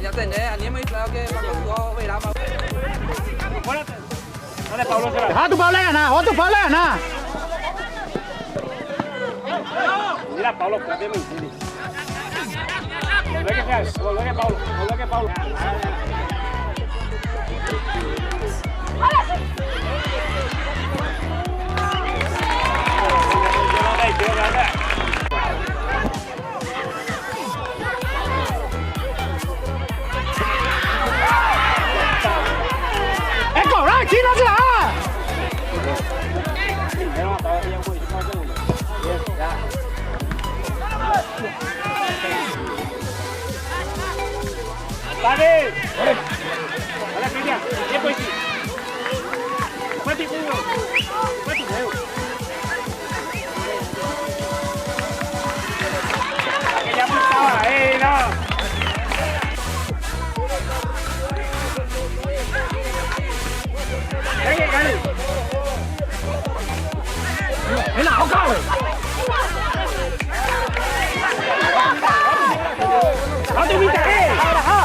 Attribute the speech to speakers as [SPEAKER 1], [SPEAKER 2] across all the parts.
[SPEAKER 1] Ya tenés, a mí me dijo que cuando jugó verá más. Dale, Pablo, se va.
[SPEAKER 2] Deja a tu Pablo ganar, a tu Pablo ganar.
[SPEAKER 1] Mira, Pablo, espérate, me entiende. Volvé que Pablo, volvé que Pablo.
[SPEAKER 2] ¡Es cobrar, chino, se va!
[SPEAKER 1] ¡Vale! ¡Hola, Cristian! ¿Qué puedes decir? ¡Fuerte y culo! ¡Fuerte y culo! ¡Aquella pulsaba! ¡No! ¡Venga, Cali!
[SPEAKER 2] ¡En la boca, güey!
[SPEAKER 1] ¡No te imitas, eh! ¡Ajá!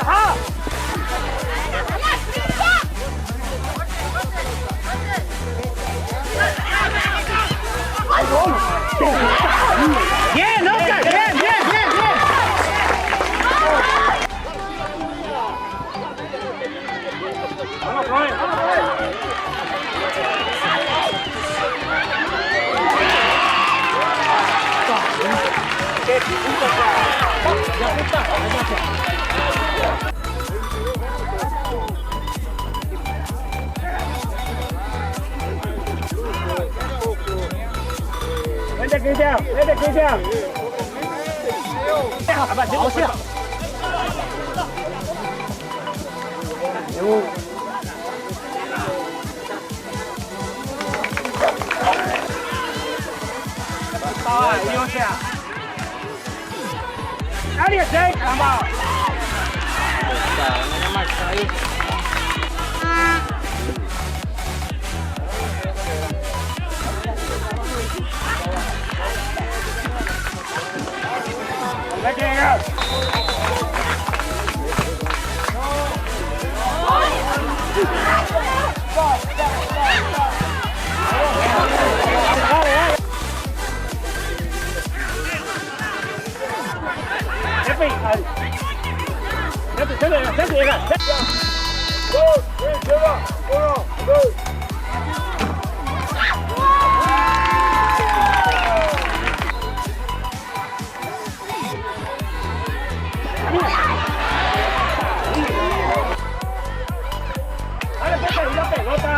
[SPEAKER 1] ¡Ajá!
[SPEAKER 2] ¡Bien, Oscar! ¡Bien, bien, bien, bien!
[SPEAKER 1] ¡Vamos, Roy! ¡Qué puta! ¡Ya puta! ¡Vente, Cristian! ¡Vente, Cristian! ¡O sea! ¡Ahí, o sea! ¡Nadie se llama! ¡Hay que llegar! ¡La pelota!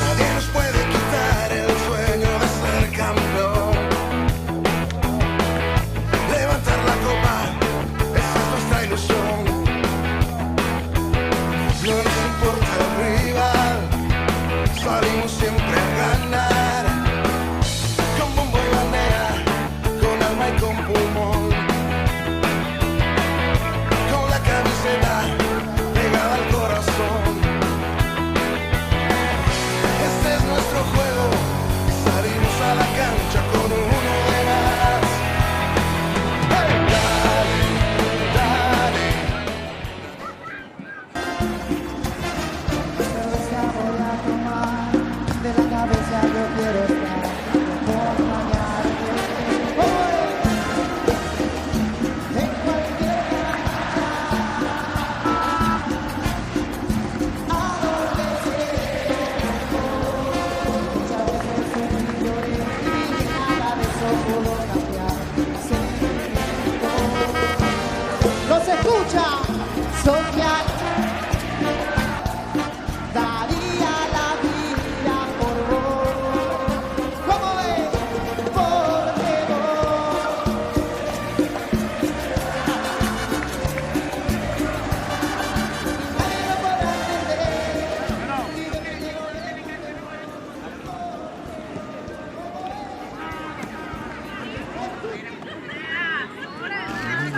[SPEAKER 3] Nadie nos puede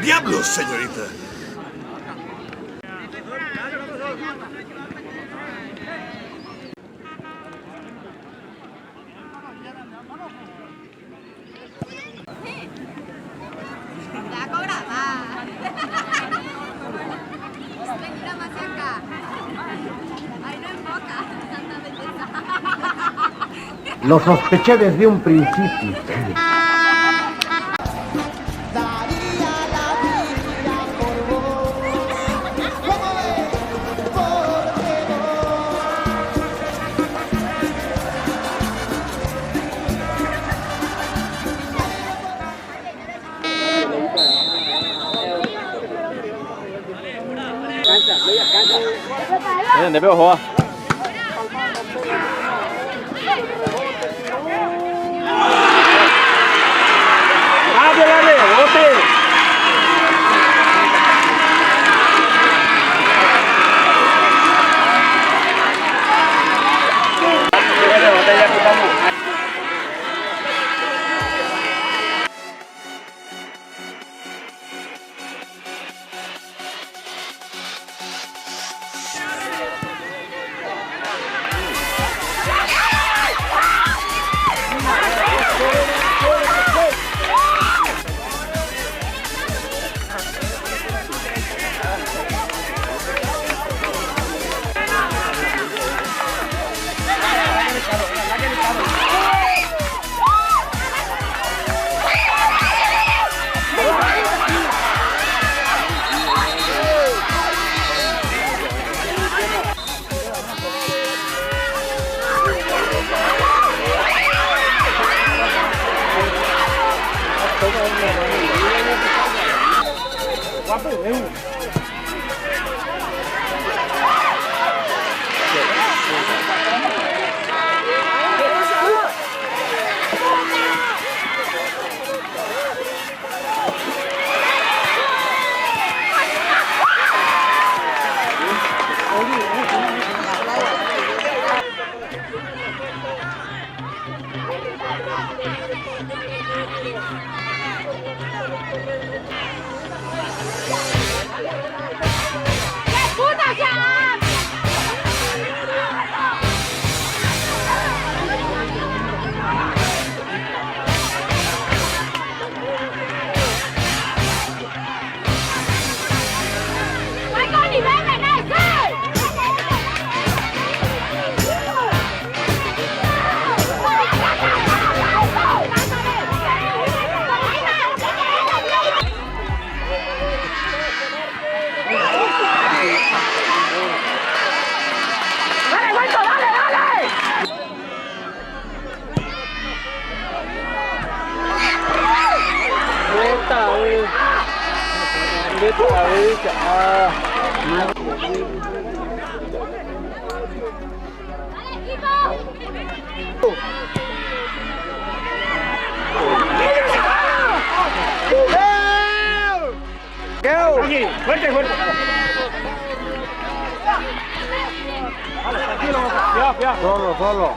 [SPEAKER 3] ¡Diablos, señorita!
[SPEAKER 4] La cobraba. Venir más cerca. Ay, no enfoca. Tanta belleza.
[SPEAKER 5] Lo sospeché desde un principio.
[SPEAKER 2] ¿De veo jugar?
[SPEAKER 1] ¡Dale, dale! ¡Bote! Aquí, fuerte, fuerte. Tranquilo, ya.
[SPEAKER 2] Solo.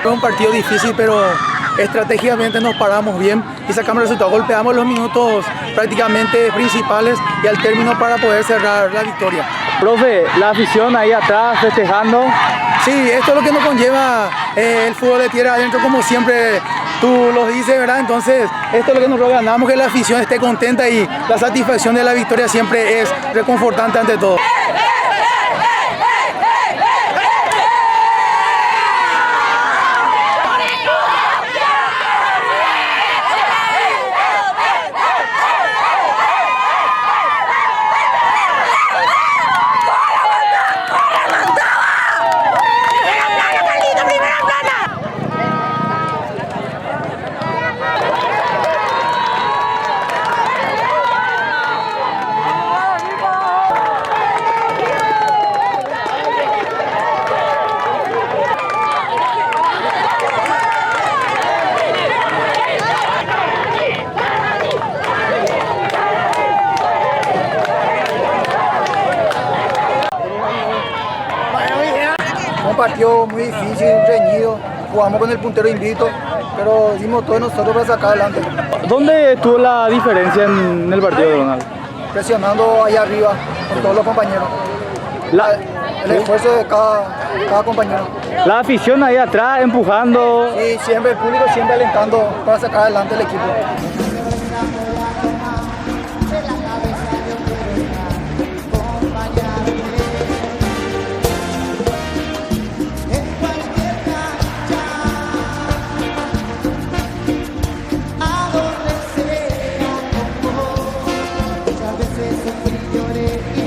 [SPEAKER 3] Fue un partido difícil, pero estratégicamente nos paramos bien y sacamos el resultado. Golpeamos los minutos prácticamente principales y al término para poder cerrar la victoria.
[SPEAKER 2] Profe, la afición ahí atrás festejando.
[SPEAKER 3] Sí, esto es lo que nos conlleva el fútbol de tierra adentro, como siempre tú lo dices, ¿verdad? Entonces, esto es lo que nosotros ganamos, que la afición esté contenta y la satisfacción de la victoria siempre es reconfortante ante todo. Un partido muy difícil, reñido, jugamos con el puntero invicto, pero dimos todo nosotros para sacar adelante.
[SPEAKER 2] ¿Dónde estuvo la diferencia en el partido, Donald?
[SPEAKER 3] Presionando allá arriba con todos los compañeros. El esfuerzo de cada compañero.
[SPEAKER 2] La afición ahí atrás empujando.
[SPEAKER 3] Y siempre el público siempre alentando para sacar adelante el equipo.
[SPEAKER 6] Muchas veces sufrí, lloré y